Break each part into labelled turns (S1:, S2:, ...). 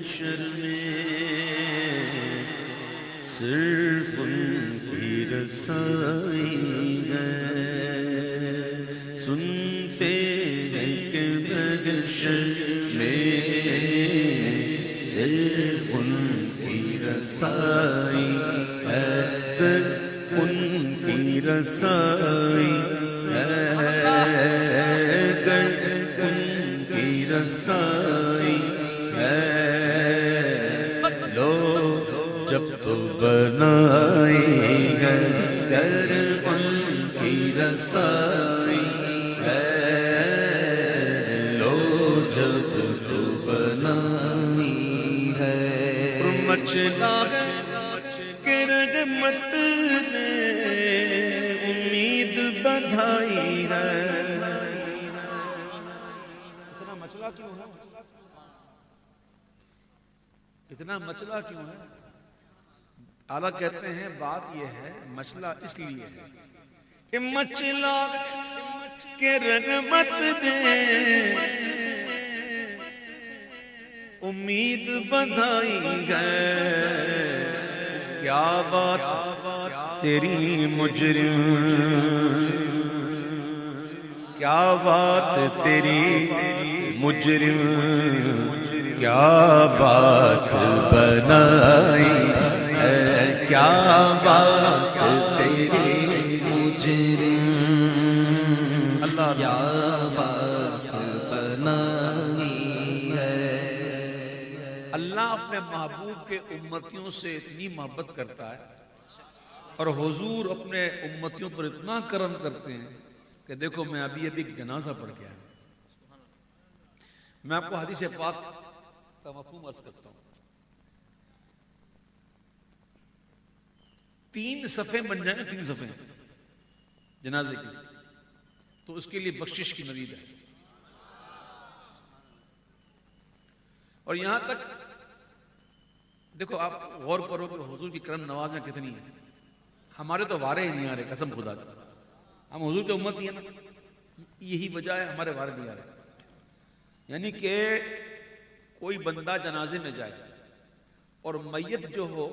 S1: محشر میں صرف ان کی رسائی ہے، سنتے ہیں کہ محشر میں صرف ان کی رسائی ہے، ان کی رسائی ہے، ان کی رسائی ہے، لو جب تو بنائی ہے گر ان کی رسائی ہے، لو جب تو بنائی ہے، مچلا کہ رحمت نے امید بدھائی ہے۔ اتنا مچلا کیوں ہے؟ اتنا مچلا کیوں ہے؟ اعلیٰ کہتے ہیں بات یہ ہے، مچلا اس لیے ہے کہ مچلا کہ رحمت نے امید بدھائی ہے، کیا بات تیری مجرم، کیا بات تیری مجرم، کیا بات بنائی ہے، کیا بات تیری مجرم، اللہ کیا بات بنائی ہے۔ اللہ اپنے محبوب کے امتیوں سے اتنی محبت کرتا ہے اور حضور اپنے امتیوں پر اتنا کرم کرتے ہیں کہ دیکھو میں ابھی ایک جنازہ پڑھ کے آیا، میں آپ کو حدیث پاک کا مفہوم عرض کرتا ہوں، 3 صفحے بن جائیں، 3 صفحے جنازے کی، تو اس کے لیے بخشش کی مزید ہے۔ اور یہاں تک دیکھو آپ غور کرو کہ حضور کی کرم نوازیاں کتنی ہیں، ہمارے تو وارے ہی نہیں آ رہے، قسم خدا کی، ہم حضور کے امت ہی ہیں نا، یہی وجہ ہے ہمارے وارے نہیں آ رہے۔ یعنی کہ کوئی بندہ جنازے میں جائے اور میت جو ہو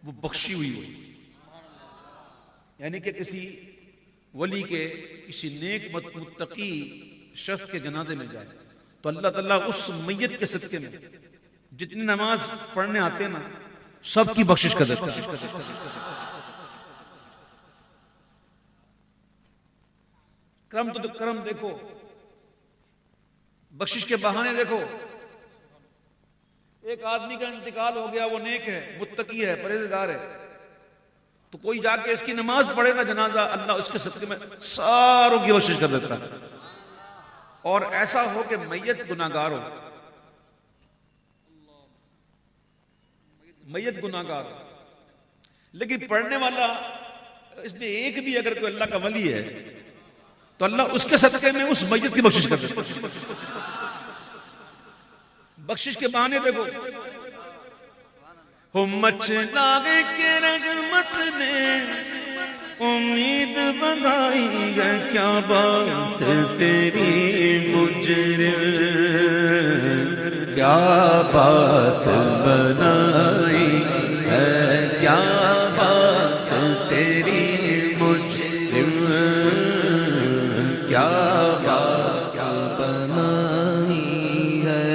S1: وہ بخشی ہوئی ہو، یعنی کہ کسی ولی کے، کسی نیک متقی شخص کے جنازے میں جائے تو اللہ تعالیٰ اس میت کے صدقے میں جتنی نماز پڑھنے آتے ہیں نا سب کی بخشش کر دیتا ہے۔ کرم تو کرم دیکھو، بخشش کے بہانے دیکھو، ایک آدمی کا انتقال ہو گیا، وہ نیک ہے، متقی ہے، پرہیزگار ہے، تو کوئی جا کے اس کی نماز پڑھے نا جنازہ، اللہ اس کے صدقے میں ساروں کی بخشش کر دیتا ہے۔ اور ایسا ہو کہ میت گناہگار ہو، میت گناہگار ہو، لیکن پڑھنے والا اس میں ایک بھی اگر کوئی اللہ کا ولی ہے تو اللہ اس کے صدقے میں اس میت کی بخشش کر دیتا ہے۔ بخشش کے بہانے دیکھو، مچلا کے رحمت نے امید بنائی ہے، کیا بات تیری مجرم، کیا بات بنائی ہے، کیا بات تیری مجرم، کیا بات بنائی ہے۔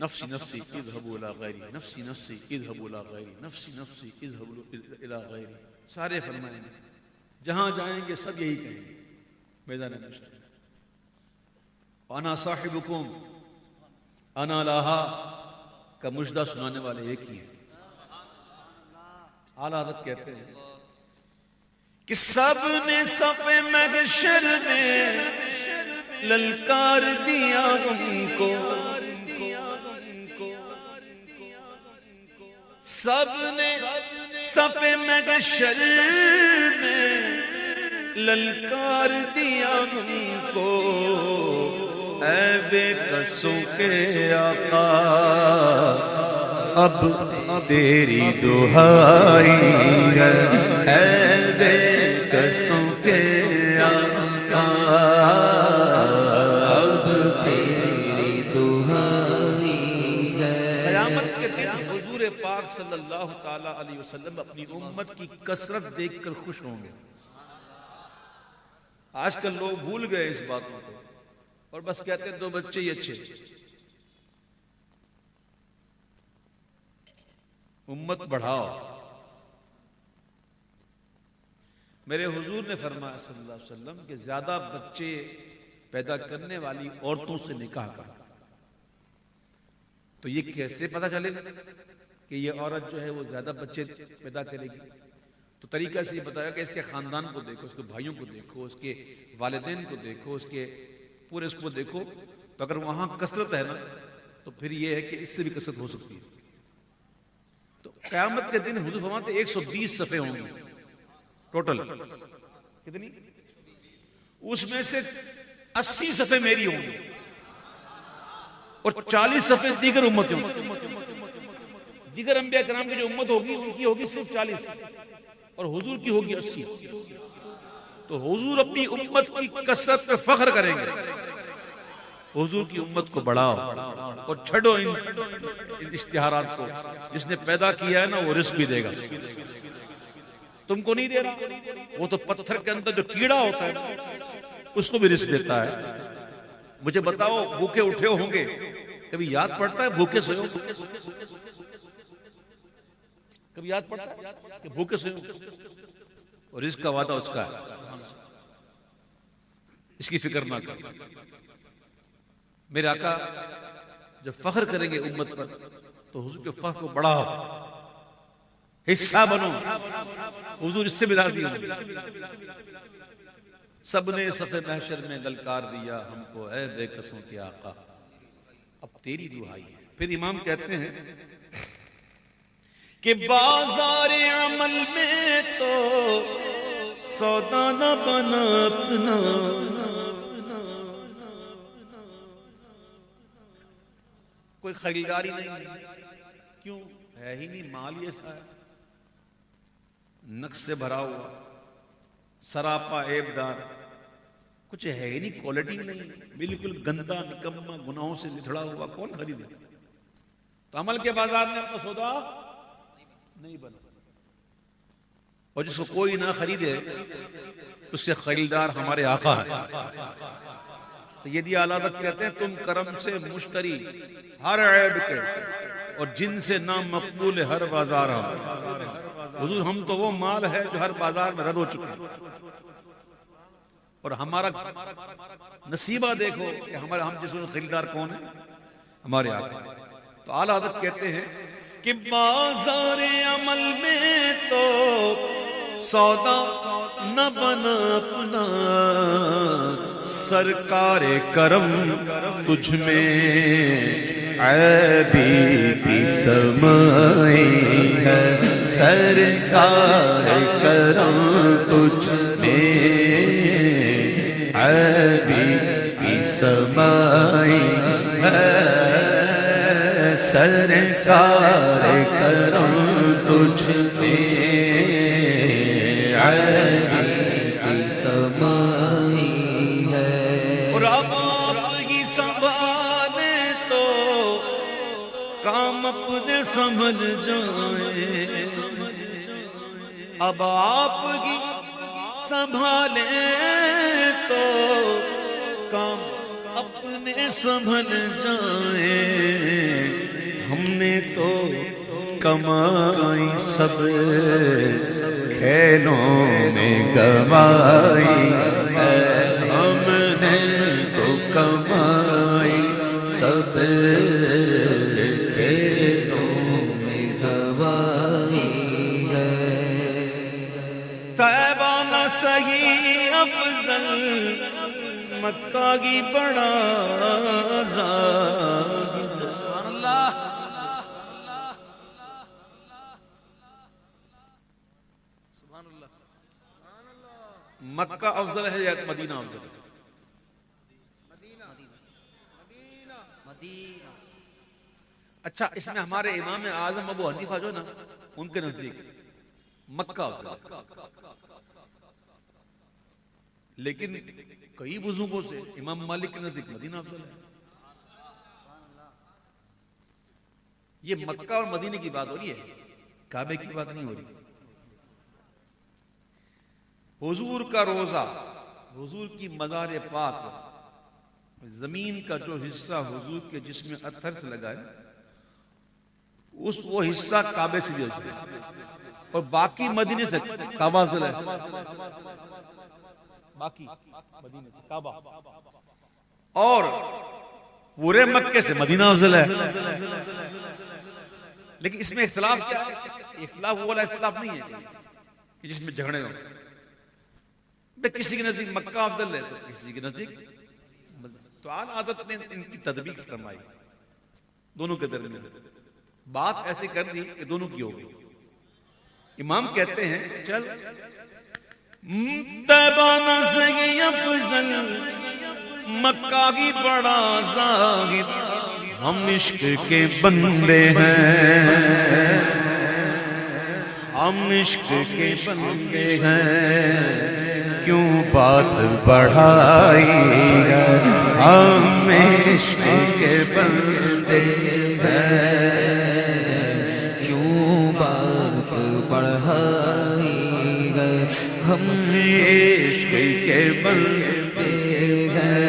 S1: نفسی نفسی اذهبوا الى غیری، نفسی نفسی اذهبوا الى غیری، نفسی نفسی اذهبوا الى غیری، سارے فرمائیں گے، جہاں جائیں گے سب یہی کہیں گے میدان محشر، انا صاحبکم انا لاہا کا مجدہ سنانے والے ایک ہی ہیں۔ اعلیٰ حضرت کہتے ہیں کہ سب نے صف محشر میں للکار دیا ان کو، سب نے صف محشر میں للکار دیا ان کو، اے بے کسوں کے آقا اب تیری دہائی ہے، اے بے کسوں کے آقا اب تیری پاک صلی اللہ تعالی علیہ وسلم اپنی امت کی کثرت دیکھ کر خوش ہوں گے. آج کل لوگ بھول گئے اس باتوں کو اور بس کہتے ہیں 2 بچے ہی اچھے. امت بڑھاؤ. میرے حضور نے فرمایا صلی اللہ علیہ وسلم کہ زیادہ بچے پیدا کرنے والی عورتوں سے نکاح کرو. تو یہ کیسے پتا چلے کہ یہ عورت جو ہے وہ زیادہ بچے پیدا کرے گی؟ تو طریقہ سے یہ بتایا کہ اس کے خاندان کو دیکھو، اس کے بھائیوں کو دیکھو، اس کے والدین کو دیکھو، اس کے پورے اس کو دیکھو. تو اگر وہاں کثرت ہے نا تو پھر یہ ہے کہ اس سے بھی کثرت ہو سکتی ہے. تو قیامت کے دن حضور فرماتے 120 صفحے ہوں گے ٹوٹل. کتنی؟ اس میں سے 80 صفحے میری ہوں گی اور 40 صفحے دیگر امتوں. دیگر انبیاء کرام کی جو امت ہوگی ان کی ہوگی صرف 40 اور حضور کی ہوگی 80. تو حضور اپنی امت کی کثرت پہ فخر کریں گے. حضور کی امت کو بڑھاؤ اور چھڑو ان اشتہارات کو. جس نے پیدا کیا ہے نا وہ رزق بھی دے گا. تم کو نہیں دے رہا، وہ تو پتھر کے اندر جو کیڑا ہوتا ہے اس کو بھی رزق دیتا ہے. مجھے بتاؤ بھوکے اٹھے ہوں گے، کبھی یاد پڑتا ہے بھوکے سوئے ہو؟ کبھی یاد پڑتا ہے کہ بھوکے سوئے ہو؟ اور رزق کا وعدہ اس کا ہے، اس کی فکر نہ کر. میرے آقا جب فخر کریں گے امت پر تو حضور کے فخر کو بڑھاؤ، حصہ بنو. حضور اس سے ملا دیا. سب نے صفِ محشر میں للکار دیا ہم کو اے بے کسوں کے آقا، اب تیری دعائی ہے. پھر امام کہتے ہیں کہ بازار عمل میں تو سودا نہ بنا اپنا، کوئی خریداری نہیں. کیوں؟ ہے ہی نہیں، مال ہی ایسا ہے نقص سے بھرا ہوا، سراپا عیب دار، کچھ ہے ہی نہیں، کوالٹی نہیں، بالکل گندا نکما گناہوں سے نتھڑا ہوا. کون خریدے؟ تو عمل کے بازار میں اپنا سودا نہیں بنا. اور جس کو کوئی نہ خریدے اس کے خریدار ہمارے آقا ہیں. سیدی اعلی حضرت کہتے ہیں تم کرم سے مشتری ہر عیب کے اور جن سے نہ مقبول ہر بازار. حضور ہم تو وہ مال ہے جو ہر بازار میں رد ہو چکے ہیں. اور ہمارا نصیبہ دیکھو کہ ہم جس میں خریدار کون ہیں؟ ہمارے آقا. تو اعلی حضرت کہتے ہیں کہ بازار عمل میں تو سودا نہ بنا اپنا، سرکار کرم تجھ میں عیبی بھی سمائی ہے. سرکار کرم تجھ میں عیبی بھی سمائی ہے. سرکار کرم تجھ میں عیبی بھی سمائی ہے. اور اب آپ ہی سنبھالے تو کام اپنے سمجھ جائیں. اب آپ ہی سنبھالے تو کام اپنے سنبھل جائیں. ہم نے تو کمائی سب کھیلوں میں گوائی، ہم نے تو کمائی سب کھیلوں میں گوائی ہے. طیبہ نہ صحیح افضل مکہ کی بڑا آزاد. سبحان اللہ. مکہ افضل ہے یا مدینہ افضل ہے؟ مدینہ. اچھا اس میں ہمارے امام اعظم ابو حنیفہ جو نا ان کے نزدیک مکہ افضل ہے، لیکن کئی بزرگوں سے امام مالک کے نزدیک مدینہ افضل ہے. یہ مکہ اور مدینے کی بات ہو رہی ہے، کعبے کی بات نہیں ہو رہی. حضور کا روزہ، حضور کی مزار پاک، زمین کا جو حصہ حضور کے جسم اطہر سے لگا ہے وہ حصہ کعبے سے جیسے ہے، اور باقی مدینے سے کعبہ سے ہے، باقی مدینے سے کعبہ، اور پورے مکے سے مدینہ افضل ہے. لیکن اس میں اختلاف کیا ہے؟ اختلاف وہ والا اختلاف نہیں ہے کہ جس میں جھگڑے ہوں. کسی کے نزدیک مکہ افضل ہے تو کسی کے نزدیک، تو اعلیٰ حضرت نے ان کی تطبیق فرمائی دونوں کے درمیان، بات ایسے کر دی کہ دونوں کی ہو گئی. امام کہتے ہیں چل تیبانہ سے افضل مکہ کی بڑا زاہد، ہم عشق کے بندے ہیں، ہم عشق کے بندے ہیں، کیوں بات بڑھائی ہے، ہم عشق کے بندے ہیں،
S2: کیوں بات بڑھائی ہے، ہم
S1: عشق کے بندے ہیں،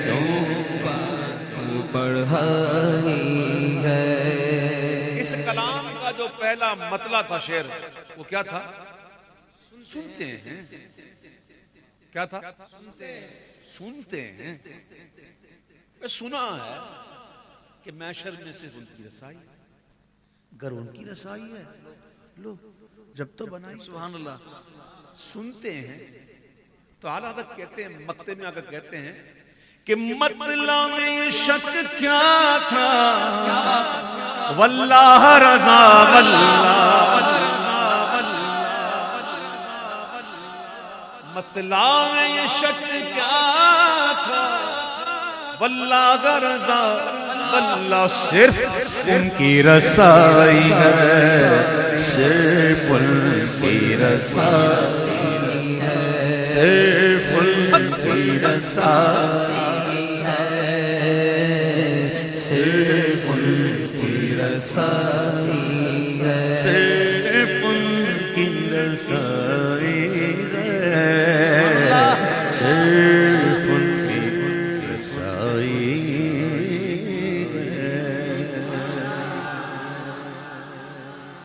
S2: کیوں بات بڑھائی ہے.
S1: اس کلام کا جو پہلا مطلع تھا شعر، وہ کیا تھا؟ سنتے ہیں. کیا تھا؟ سنتے ہیں. سنا ہے کہ محشر میں سے ان کی رسائی، گر ان کی رسائی ہے لو جب تو بنائی. سبحان اللہ. سنتے ہیں تو اعلیٰ حضرت کہتے ہیں، مقطع میں آ کر کہتے ہیں کہ مطلع میں یہ شک کیا تھا، واللہ رضا واللہ، مطلع میں یہ شک کیا تھا، واللہ رضا واللہ، صرف ان کی رسائی ہے، صرف ان کی رسائی ہے، صرف ان کی رسائی